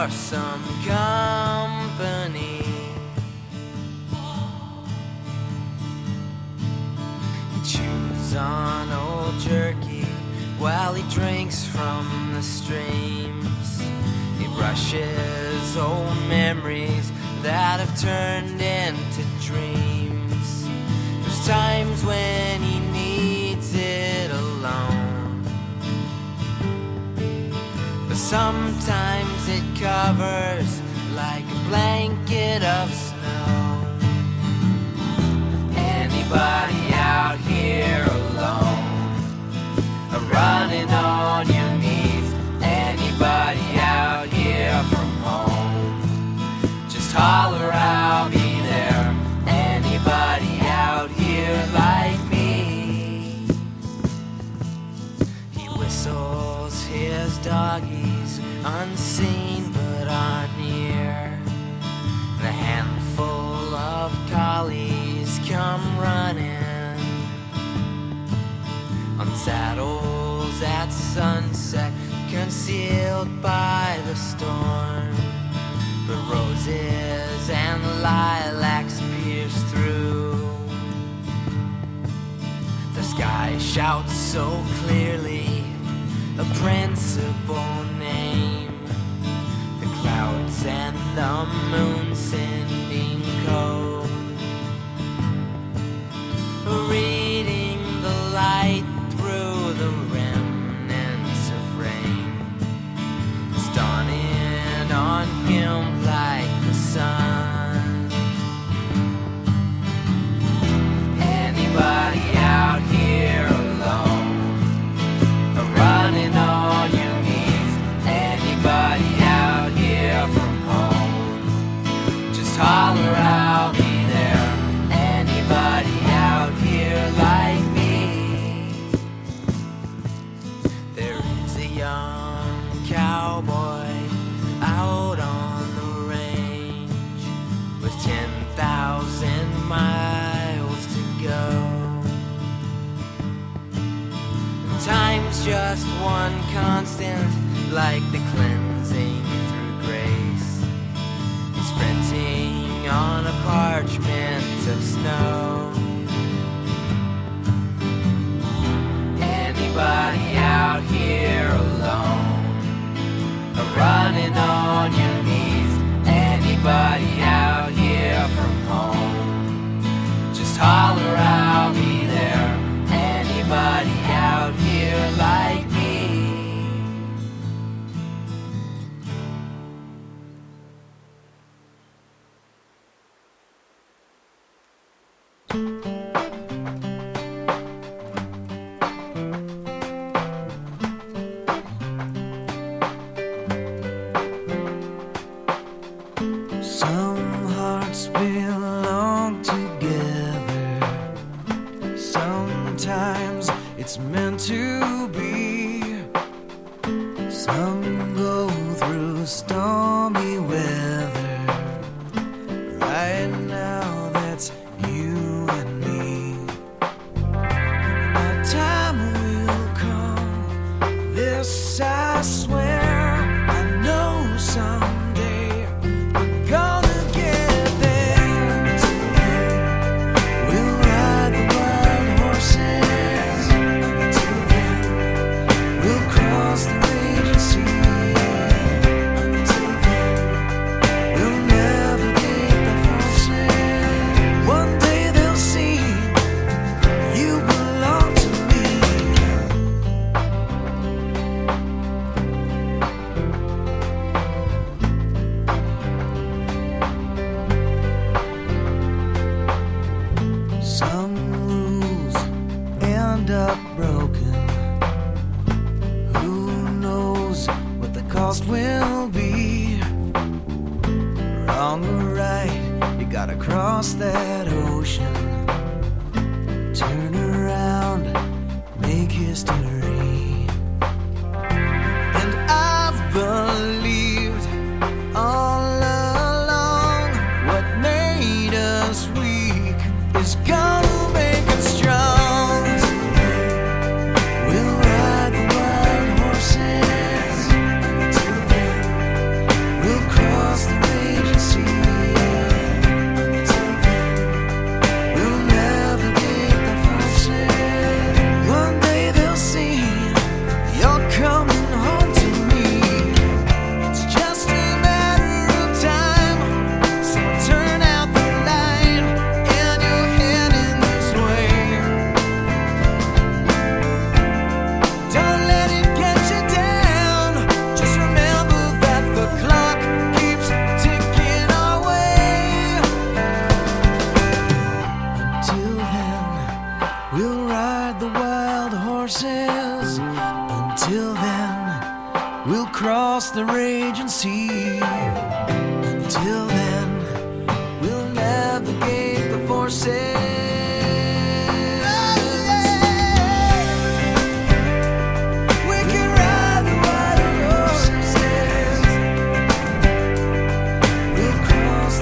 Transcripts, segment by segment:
for some company. He chews on old jerky while he drinks from the streams. He brushes old memories that have turned into dreams. There's times when he needs it alone, but sometimes it covers like a blanket of snow. Anybody out here alone, running on your knees? Anybody out here from home? Just holler, I'll be there. Anybody out here like me? He whistles his doggies, unseen but are near. And a handful of collies come running on saddles at sunset, concealed by the storm. But roses and lilacs pierce through. The sky shouts so clearly a principal name. The clouds and the moon sending code, reading the light through the remnants of rain. It's dawning on him like the sun. Anybody out here alone, running on your knees? Anybody out here from home? Just holler, I'll be there. Anybody out here like me? There is a young cowboy out on the range with 10,000 miles to go. Time's just one constant, like the cleansing through grace. He's printing on a parchment of snow. Anybody out here alone, running on your knees? Anybody out here from home? Just holler, I'll be there. Anybody out here like me? Some hearts belong together. Sometimes it's meant to be. Some go through stormy weather. Right now, that's you and me. Our time will come, this I swear. I know someday we're gonna get there. Today we'll ride the wild horses. Till then we'll cross the raging sea. Till then we'll navigate the forces. One day they'll see you belong to me. Some rules end up broken. Who knows what the cost will be? Wrong or right, you gotta cross that ocean. Turn around, make history. And I've believed all along what made us weak is gonna make us strong. We'll ride the wild horses. Till then we'll cross the raging sea. Until then, we'll navigate the forces. We can ride the white horses. We'll cross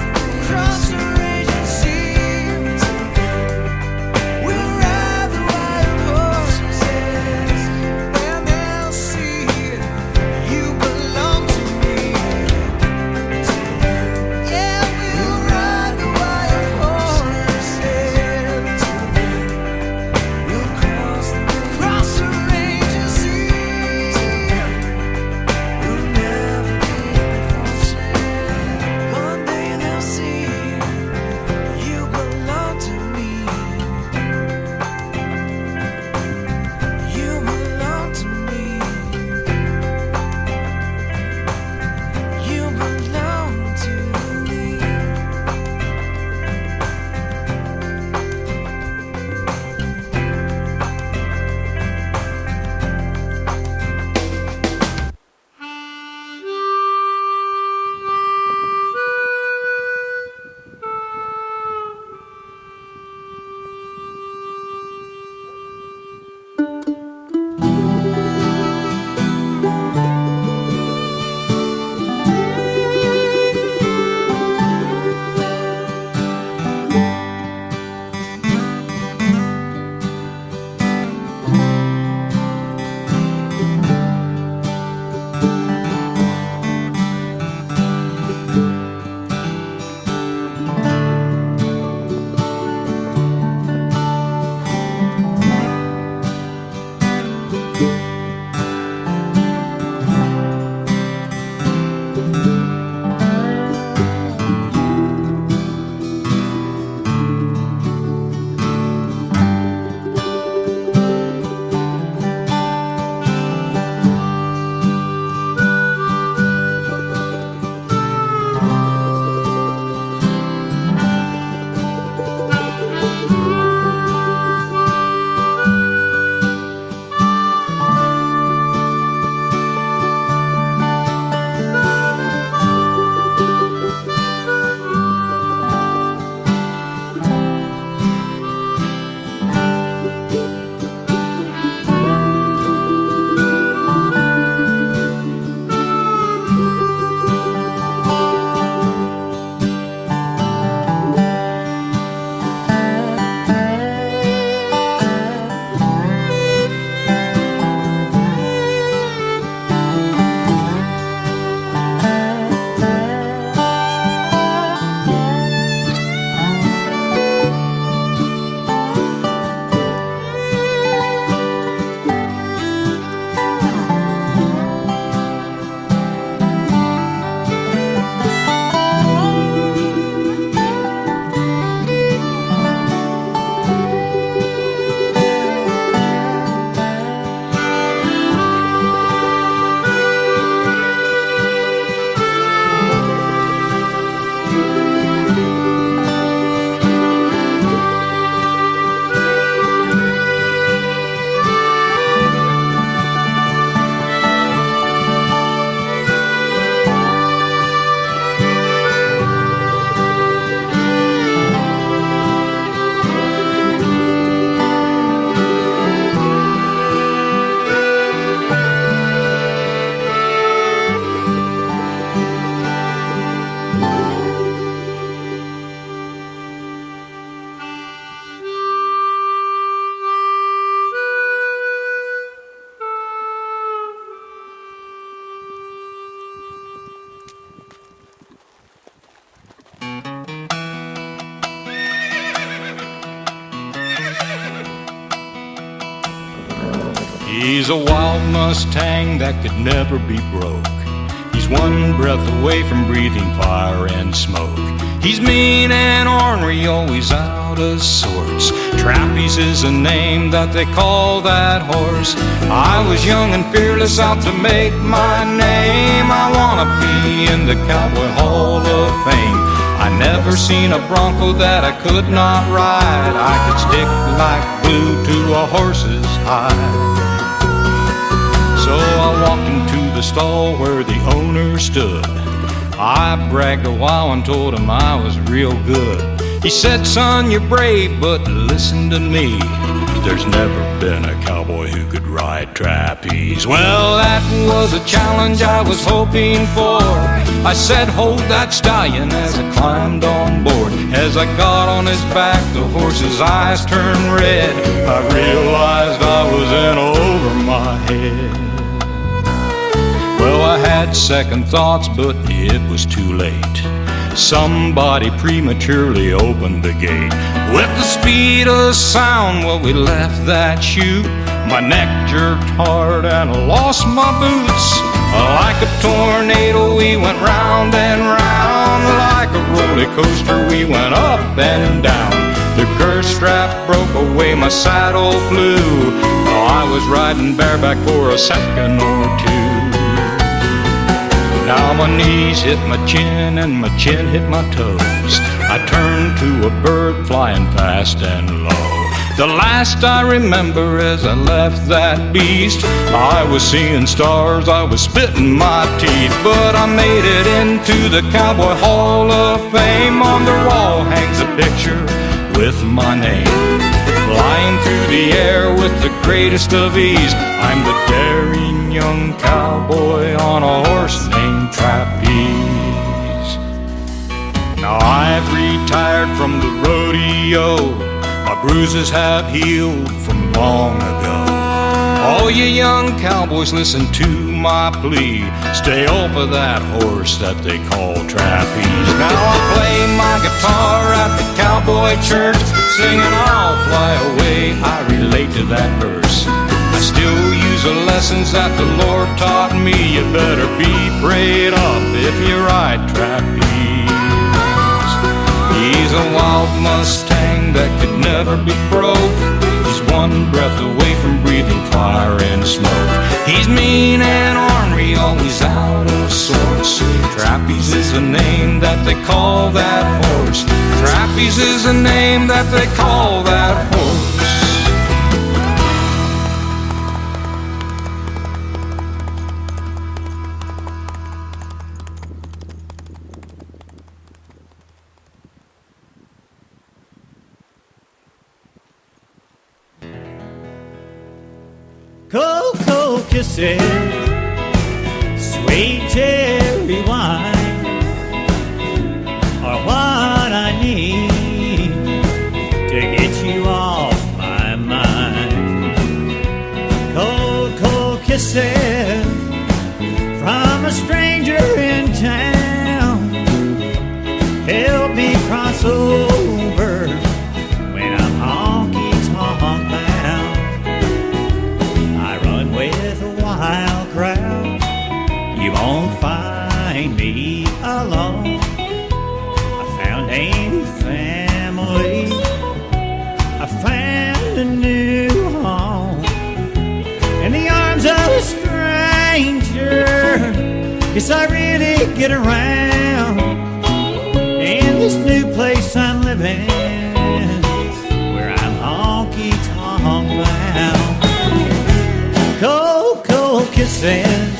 the raging sea. Until then, we'll ride the white horses. And they'll see you belong to me. Yeah, we'll ride the white horses. We'll cross the raging sea. We'll navigate the forces. One day they'll see you belong to me. You belong to me. You belong to me. He's a wild Mustang that could never be broke. He's one breath away from breathing fire and smoke. He's mean and ornery, always out of sorts. Trapeze is a name that they call that horse. I was young and fearless, out to make my name. I wanna be in the Cowboy Hall of Fame. I never seen a bronco that I could not ride. I could stick like glue to a horse's hide. So I walked into the the stall where the owner stood. I bragged a while and told him I was real good. He said, son, you're brave, but listen to me. There's never been a cowboy who could ride trapeze. Well, that was a challenge I was hoping for. I said, hold that stallion as I climbed on board. As I got on his back, the horse's eyes turned red. I realized I was in over my head. Well, I had second thoughts, but it was too late. Somebody prematurely opened the gate. With the speed of sound, well, we left that chute. My neck jerked hard and I lost my boots. Like a tornado, we went round and round. Like a roller coaster, we went up and down. The girth strap broke away, my saddle flew. I was riding bareback for a second or two. Now my knees hit my chin and my chin hit my toes. I turned to a bird flying fast and low. The last I remember as I left that beast, I was seeing stars, I was spitting my teeth. But I made it into the Cowboy Hall of Fame. On the wall hangs a picture with my name. Flying through the air with the greatest of ease, I'm the daring young cowboy on a horse named Trapeze. Now I've retired from the rodeo, my bruises have healed from long ago. All you young cowboys, listen to my plea. Stay off of that horse that they call trapeze. Now I play my guitar at the cowboy church, singing I'll fly away. I relate to that verse. I still use the lessons that the Lord taught me. You better be prayed up if you ride trapeze. He's a wild Mustang that could never be broke. He's one breath away from breathing fire and smoke. He's mean and ornery, always out of sorts. Trapeze is the name that they call that horse. Trapeze is the name that they call that horse. Cocoa kisses, sweet cherry wine are what I need to get you off my mind. Cocoa kisses from a stranger in town help me cross over when I'm honky-tonk bound. With a wild crowd, you won't find me alone. I found a new family, I found a new home. In the arms of a stranger, yes, I really get around. In this new place I'm living, where I'm honky-tonk bound. Cocoa kisses,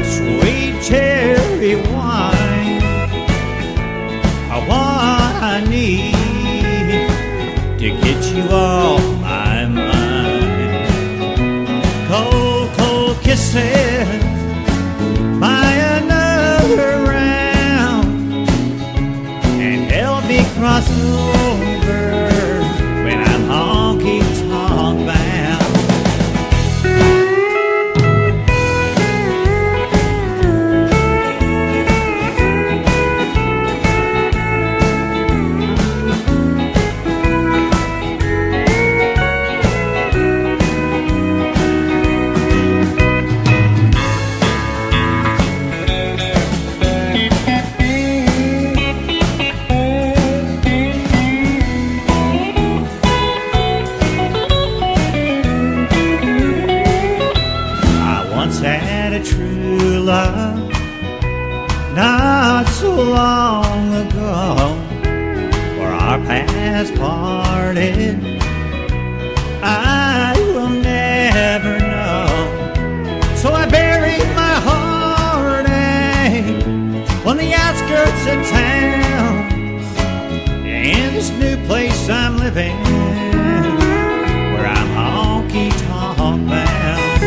sweet cherry wine are what I need to get you off my mind. Cocoa kisses, buy another round and help me cross over when I'm honky-tonk bound. Had a true love not so long ago, where our paths parted. I will never know, so I buried my to town in this new place I'm living, where I'm honky-tonk bound.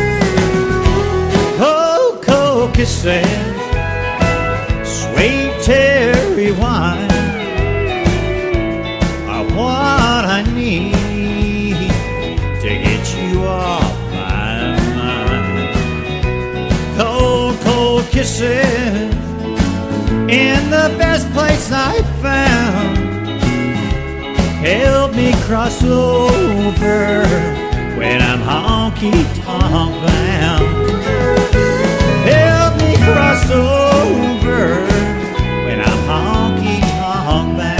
Cocoa kisses, sweet cherry wine are what I need to get you off my mind. Cold kisses in the best place I found help me cross over when I'm honky-tonk bound. Help me cross over when I'm honky-tonk bound.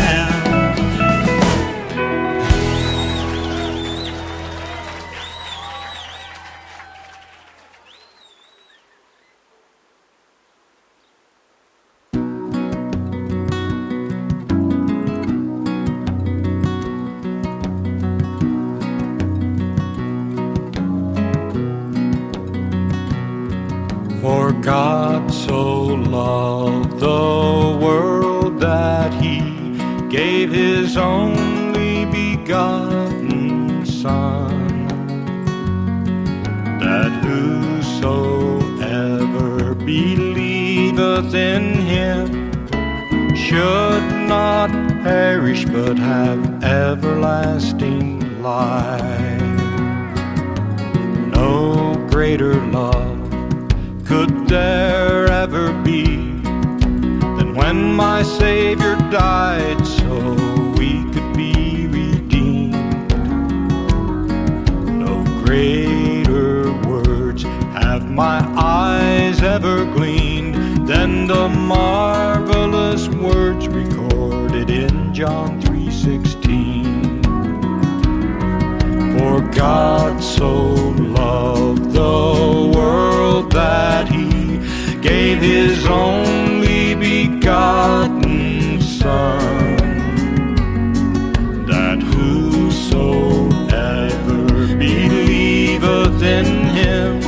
For God so loved the world that He gave His only begotten Son, that whosoever believeth in Him should not perish but have everlasting life. No greater love could there ever be than when my Savior died so we could be redeemed. No greater words have my eyes ever gleaned than the marvelous words recorded in John 3:16. For God so loved the world that He gave His only begotten Son, that whosoever believeth in Him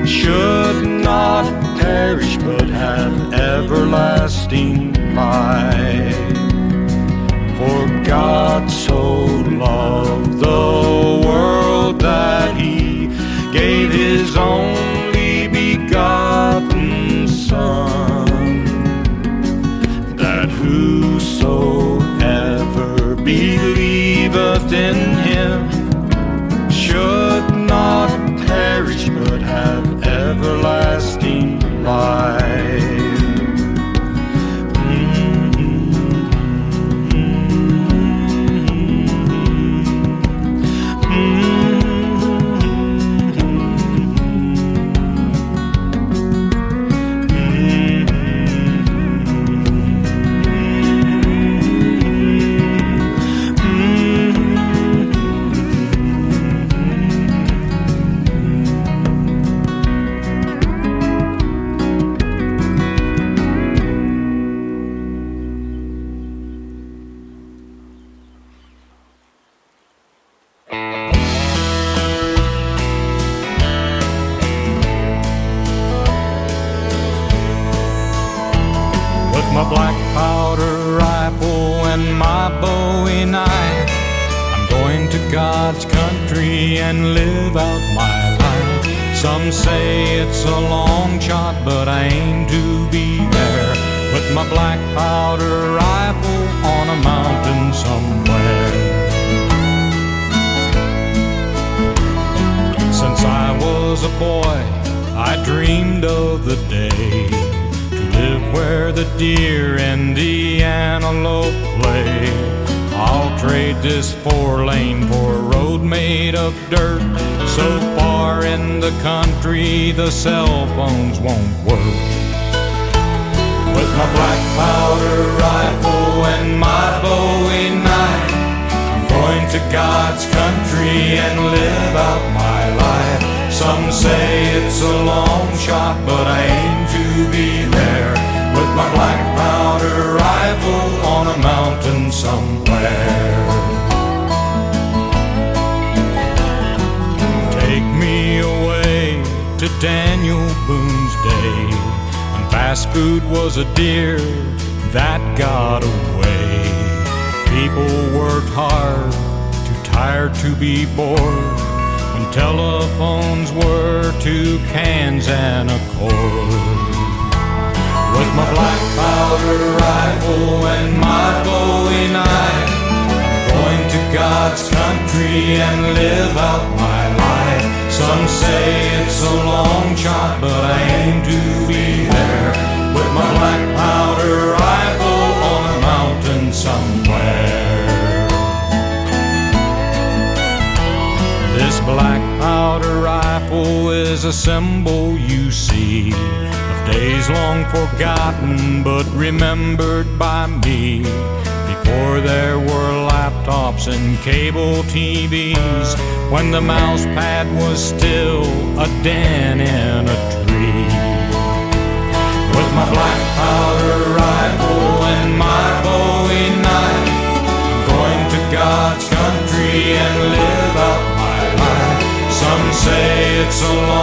should not perish but have everlasting life. For God so loved the world that He gave His only begotten Son, that whosoever believeth in Him should not perish but have everlasting life. My black powder rifle and my Bowie knife, I'm going to God's country and live out my life. Some say it's a long shot, but I aim to be there with my black powder rifle on a mountain somewhere. Since I was a boy, I dreamed of the day live where the deer and the antelope play. I'll trade this 4-lane for a road made of dirt. So far in the country the cell phones won't work. With my black powder rifle and my Bowie knife, I'm going to God's country and live out my life. Some say it's a long shot, but I aim to be there with my black powder rifle on a mountain somewhere. Take me away to Daniel Boone's day, when fast food was a deer, that got away. People worked hard, too tired to be bored, when telephones were 2 cans and a cord. With my black powder rifle and my Bowie knife, I'm going to God's country and live out my life. Some say it's a long shot, but I aim to be there, with my black powder rifle on a mountain somewhere. This black powder rifle is a symbol you see of days long forgotten but remembered by me, before there were laptops and cable TVs, when the mouse pad was still a den in a tree. With my black powder rifle and my Bowie knife, I'm going to God's country and live out my life. Some say it's a long